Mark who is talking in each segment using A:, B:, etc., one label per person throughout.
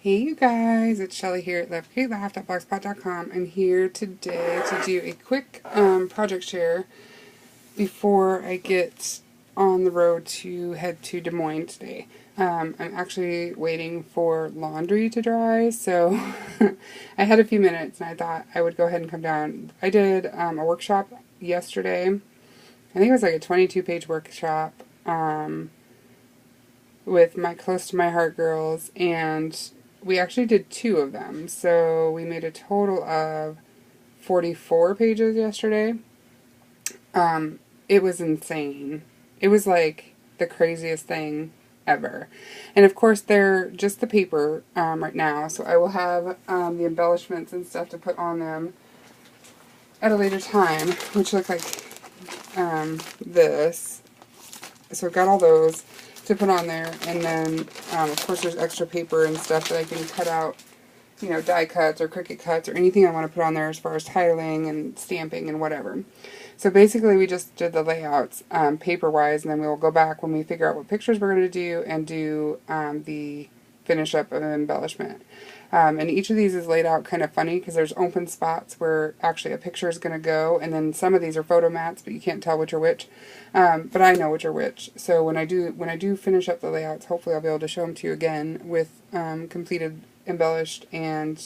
A: Hey you guys, it's Shelly here at Lovecreatelaugh.blogspot.com. I'm here today to do a quick project share before I get on the road to head to Des Moines today. I'm actually waiting for laundry to dry, so I had a few minutes and I thought I would go ahead and come down. I did a workshop yesterday. I think it was like a 22-page workshop with my Close to My Heart girls, and we actually did 2 of them, so we made a total of 44 pages yesterday. It was insane. It was like the craziest thing ever. And of course they're just the paper right now, so I will have the embellishments and stuff to put on them at a later time, which look like this. So I've got all those to put on there, and then of course there's extra paper and stuff that I can cut out, you know, die cuts or Cricut cuts or anything I want to put on there as far as titling and stamping and whatever. So basically we just did the layouts paper wise, and then we will go back when we figure out what pictures we're going to do and do the finish up of an embellishment. And each of these is laid out kind of funny because there's open spots where actually a picture is going to go, and then some of these are photo mats, but you can't tell which are which. But I know which are which. So when I do finish up the layouts, hopefully I'll be able to show them to you again with completed, embellished, and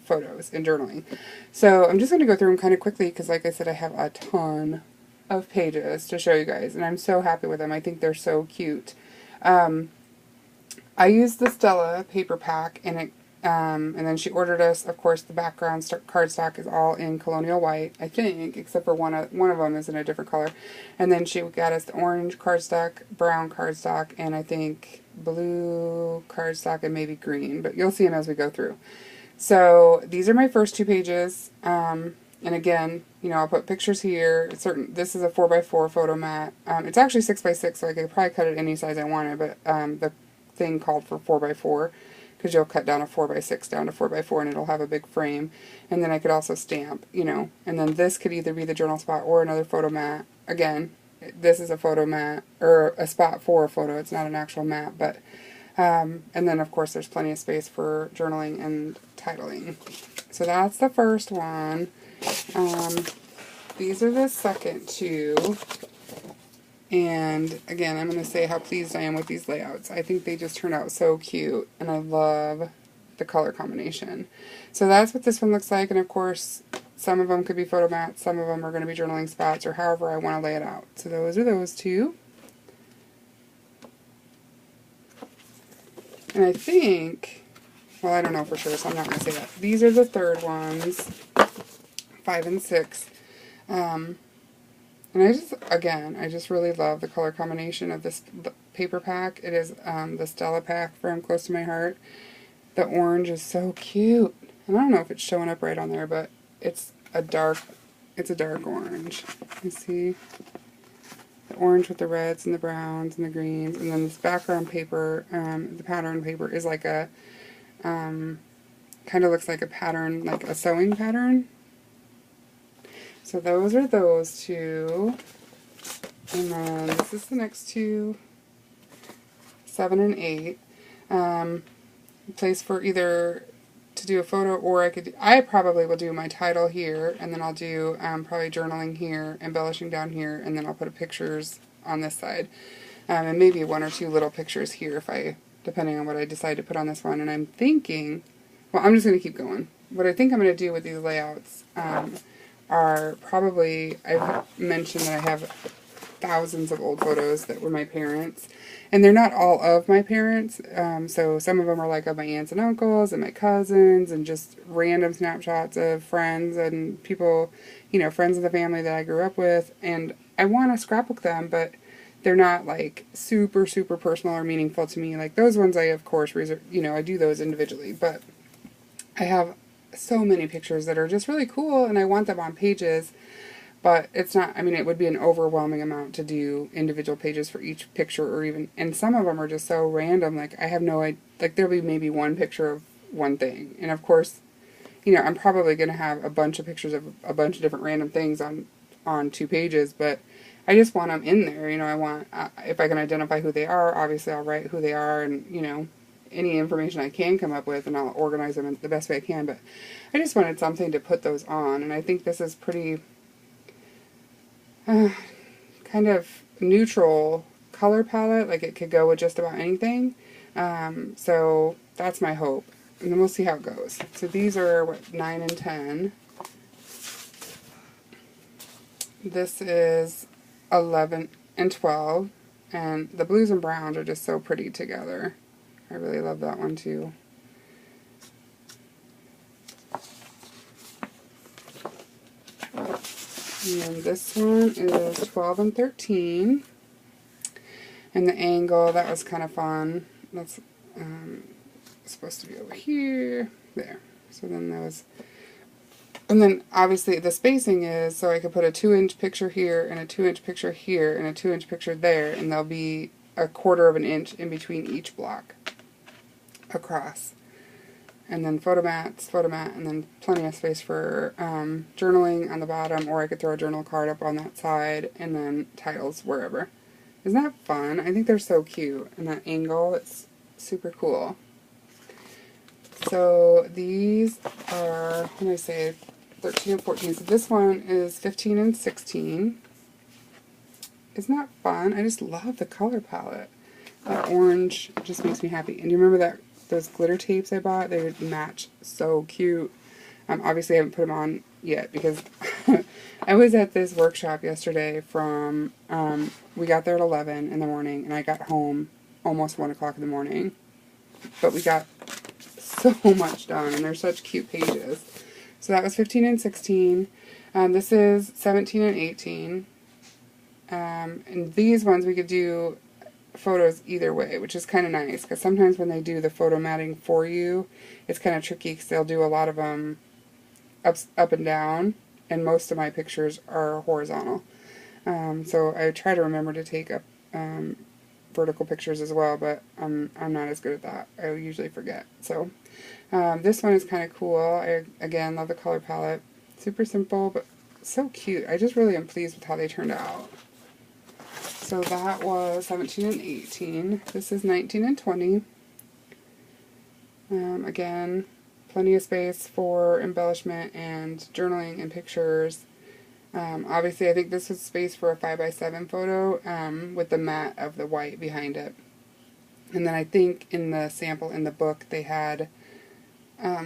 A: photos and journaling. So I'm just going to go through them kind of quickly because, like I said, I have a ton of pages to show you guys, and I'm so happy with them. I think they're so cute. I used the Stella paper pack, and then she ordered us, of course, the background cardstock is all in Colonial White, I think, except for one of them is in a different color. And then she got us the orange cardstock, brown cardstock, and I think blue cardstock, and maybe green, but you'll see them as we go through. So these are my first 2 pages, and again, you know, I'll put pictures here. This is a 4x4 photo mat. It's actually 6x6, so I could probably cut it any size I wanted, but the thing called for 4x4, because you'll cut down a 4x6 down to 4x4 and it'll have a big frame. And then I could also stamp, you know, and then this could either be the journal spot or another photo mat. Again, this is a photo mat, or a spot for a photo, it's not an actual mat, but and then of course there's plenty of space for journaling and titling. So that's the first one. These are the second 2. And again, I'm going to say how pleased I am with these layouts. I think they just turn out so cute, and I love the color combination. So that's what this one looks like, and of course, some of them could be photo mats, some of them are going to be journaling spots, or however I want to lay it out. So those are those 2. And I think, well, I don't know for sure, so I'm not going to say that. These are the third ones, 5 and 6. And I just really love the color combination of this paper pack. It is the Stella pack from Close to My Heart. The orange is so cute. And I don't know if it's showing up right on there, but it's a dark orange. You see? The orange with the reds and the browns and the greens. And then this background paper, the pattern paper, is like a, kind of looks like a pattern, like a sewing pattern. So those are those 2, and then this is the next 2, 7 and 8. Place for either to do a photo, or I probably will do my title here, and then I'll do probably journaling here, embellishing down here, and then I'll put pictures on this side, and maybe 1 or 2 little pictures here depending on what I decide to put on this one. And I'm thinking, well, I'm just going to keep going. What I think I'm going to do with these layouts are probably, I've mentioned that I have thousands of old photos that were my parents, and they're not all of my parents, so some of them are like of my aunts and uncles and my cousins, and just random snapshots of friends and people, you know, friends of the family that I grew up with, and I want to scrapbook them, but they're not like super, super personal or meaningful to me. Like those ones I, of course, reserve, you know, I do those individually, but I have so many pictures that are just really cool, and I want them on pages, but it's not, I mean, it would be an overwhelming amount to do individual pages for each picture, or even, and some of them are just so random, like I have no idea, like there'll be maybe 1 picture of one thing, and of course, you know, I'm probably going to have a bunch of pictures of a bunch of different random things on 2 pages, but I just want them in there, you know. I want, if I can identify who they are, obviously I'll write who they are, and, you know, any information I can come up with, and I'll organize them in the best way I can, but I just wanted something to put those on, and I think this is pretty kind of neutral color palette, like it could go with just about anything. So that's my hope, and then we'll see how it goes. So these are, what, 9 and 10. This is 11 and 12, and the blues and browns are just so pretty together. I really love that one too. And this one is 12 and 13. And the angle, that was kind of fun. That's supposed to be over here. There. So then those. And then obviously the spacing is, so I could put a 2-inch picture here, and a 2-inch picture here, and a 2-inch picture there, and there'll be a 1/4 of an inch in between each block across. And then photomat, and then plenty of space for journaling on the bottom, or I could throw a journal card up on that side, and then titles wherever. Isn't that fun? I think they're so cute, and that angle, it's super cool. So these are, what did I say, 13 and 14. So this one is 15 and 16. Isn't that fun? I just love the color palette. That orange just makes me happy. And you remember that those glitter tapes I bought? They would match so cute. Obviously I haven't put them on yet because I was at this workshop yesterday from, we got there at 11 in the morning, and I got home almost 1 o'clock in the morning. But we got so much done, and they're such cute pages. So that was 15 and 16. This is 17 and 18. And these ones we could do photos either way, which is kind of nice, because sometimes when they do the photo matting for you, it's kind of tricky because they'll do a lot of them up and down, and most of my pictures are horizontal. So I try to remember to take up vertical pictures as well, but I'm not as good at that. I usually forget. So this one is kind of cool. I, again, love the color palette. Super simple, but so cute. I just really am pleased with how they turned out. So that was 17 and 18. This is 19 and 20. Again, plenty of space for embellishment and journaling and pictures. Obviously, I think this was space for a 5x7 photo with the matte of the white behind it. And then I think in the sample in the book they had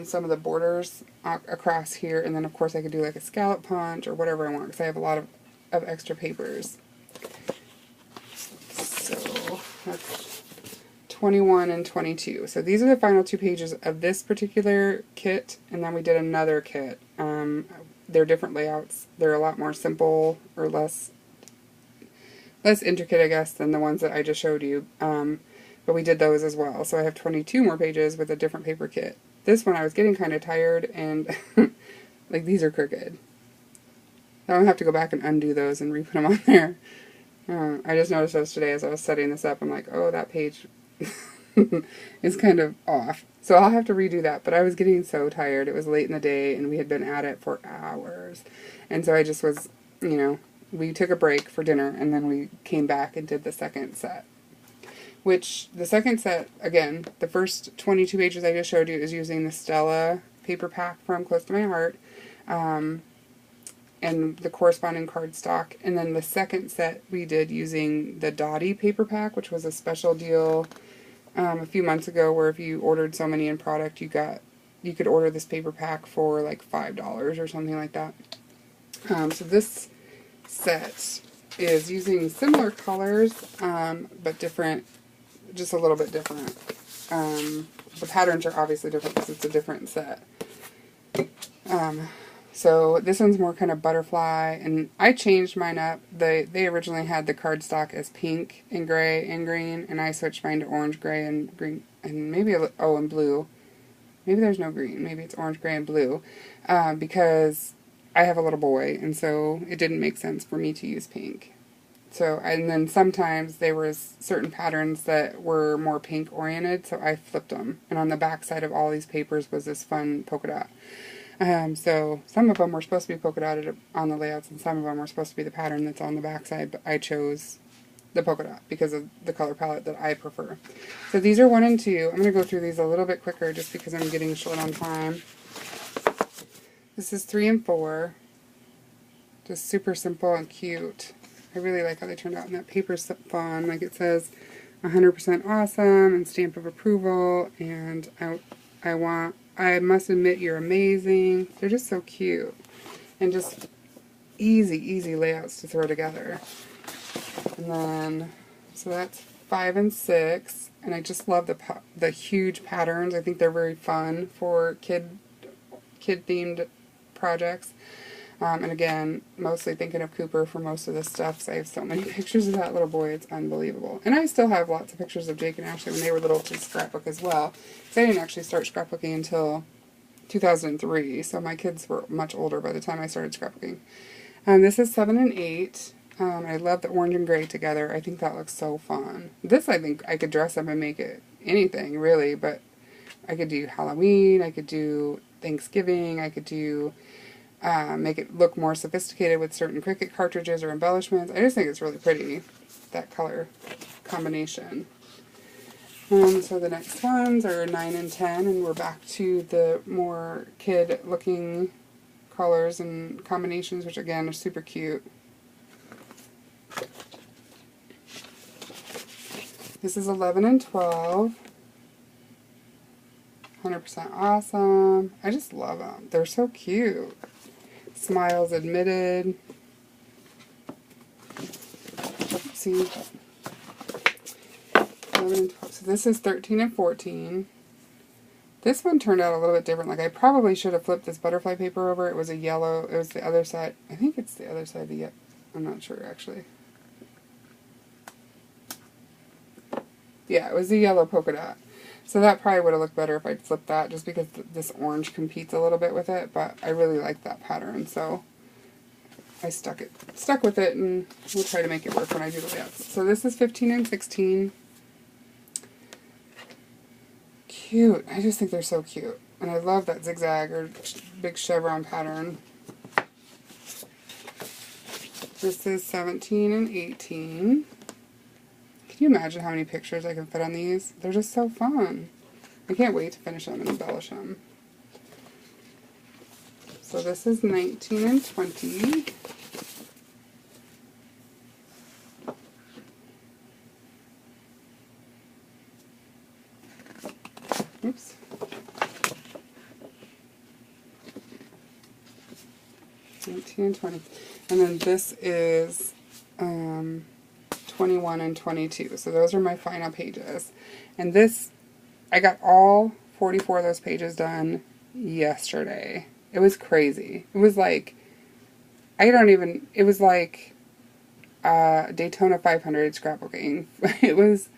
A: some of the borders across here, and then of course I could do like a scallop punch or whatever I want, because I have a lot of extra papers. So that's 21 and 22. So these are the final 2 pages of this particular kit, and then we did another kit. They're different layouts. They're a lot more simple, or less intricate, I guess, than the ones that I just showed you. But we did those as well. So I have 22 more pages with a different paper kit. This one I was getting kind of tired, and like these are crooked. I don't have to go back and undo those and re-put them on there. I just noticed those today as I was setting this up. I'm like, oh, that page is kind of off. So I'll have to redo that. But I was getting so tired. It was late in the day, and we had been at it for hours. And so I just was, you know, we took a break for dinner, and then we came back and did the second set. Which, the second set, again, the first 22 pages I just showed you is using the Stella paper pack from Close to My Heart. And the corresponding cardstock. And then the second set we did using the Dottie paper pack, which was a special deal a few months ago, where if you ordered so many in product, you could order this paper pack for like $5 or something like that. So this set is using similar colors, but different, just a little bit different. The patterns are obviously different because it's a different set. So this one's more kind of butterfly, and I changed mine up. They originally had the cardstock as pink and gray and green, and I switched mine to orange, gray, and green, and maybe, and blue. Maybe there's no green. Maybe it's orange, gray, and blue, because I have a little boy, and so it didn't make sense for me to use pink. So, and then sometimes there was certain patterns that were more pink oriented, so I flipped them. And on the back side of all these papers was this fun polka dot. So some of them were supposed to be polka dotted on the layouts, and some of them were supposed to be the pattern that's on the back side, but I chose the polka dot because of the color palette that I prefer. So these are 1 and 2. I'm going to go through these a little bit quicker just because I'm getting short on time. This is 3 and 4. Just super simple and cute. I really like how they turned out, and that paper's fun. Like it says 100% awesome and stamp of approval, and I must admit you're amazing. They're just so cute and just easy layouts to throw together. And then, so that's 5 and 6, and I just love the huge patterns. I think they're very fun for kid themed projects. And again, mostly thinking of Cooper for most of this stuff, so I have so many pictures of that little boy, it's unbelievable. And I still have lots of pictures of Jake and Ashley when they were little to scrapbook as well, because I didn't actually start scrapbooking until 2003, so my kids were much older by the time I started scrapbooking. This is 7 and 8. I love the orange and gray together. I think that looks so fun. This I think I could dress up and make it anything, really, but I could do Halloween, I could do Thanksgiving, I could do make it look more sophisticated with certain Cricut cartridges or embellishments. I just think it's really pretty, that color combination. So the next ones are 9 and 10, and we're back to the more kid-looking colors and combinations, which again are super cute. This is 11 and 12. 100% awesome. I just love them. They're so cute. Smiles admitted. See, 11 and 12. So this is 13 and 14. This one turned out a little bit different. Like I probably should have flipped this butterfly paper over. It was a yellow. It was the other side. I think it's the other side of the. I'm not sure actually. Yeah, it was the yellow polka dot. So that probably would have looked better if I'd flipped that, just because this orange competes a little bit with it, but I really like that pattern, so I stuck with it, and we'll try to make it work when I do the layouts. So this is 15 and 16. Cute. I just think they're so cute. And I love that zigzag or big chevron pattern. This is 17 and 18. Can you imagine how many pictures I can fit on these? They're just so fun. I can't wait to finish them and embellish them. So this is 19 and 20. Oops. And 20. And then this is 21 and 22. So those are my final pages. And this, I got all 44 of those pages done yesterday. It was crazy. It was like, it was like Daytona 500 scrapbooking. It was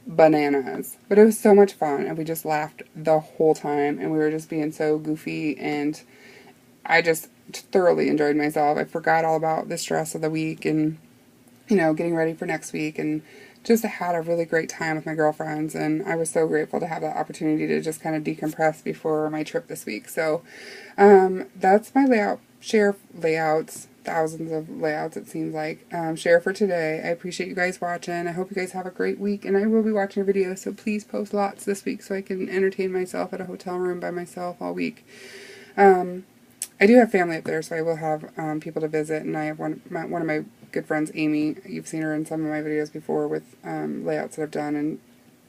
A: bananas. But it was so much fun, and we just laughed the whole time, and we were just being so goofy, and I just thoroughly enjoyed myself. I forgot all about the stress of the week and, you know, getting ready for next week, and just had a really great time with my girlfriends, and I was so grateful to have that opportunity to just kind of decompress before my trip this week. So that's my share layouts, thousands of layouts it seems like, share for today. I appreciate you guys watching. I hope you guys have a great week, and I will be watching your videos, so please post lots this week so I can entertain myself at a hotel room by myself all week. I do have family up there, so I will have people to visit, and I have one of my good friends, Amy. You've seen her in some of my videos before with layouts that I've done, and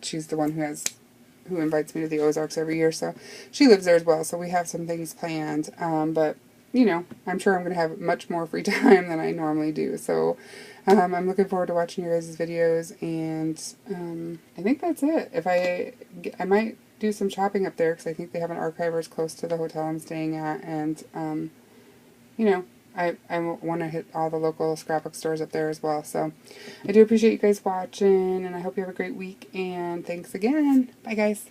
A: she's the one who invites me to the Ozarks every year, so she lives there as well, so we have some things planned, but, you know, I'm sure I'm going to have much more free time than I normally do, so I'm looking forward to watching your guys' videos, and I think that's it. I might do some shopping up there, because I think they have an archivers close to the hotel I'm staying at, and, you know, I want to hit all the local scrapbook stores up there as well. So I do appreciate you guys watching, and I hope you have a great week, and thanks again. Bye, guys.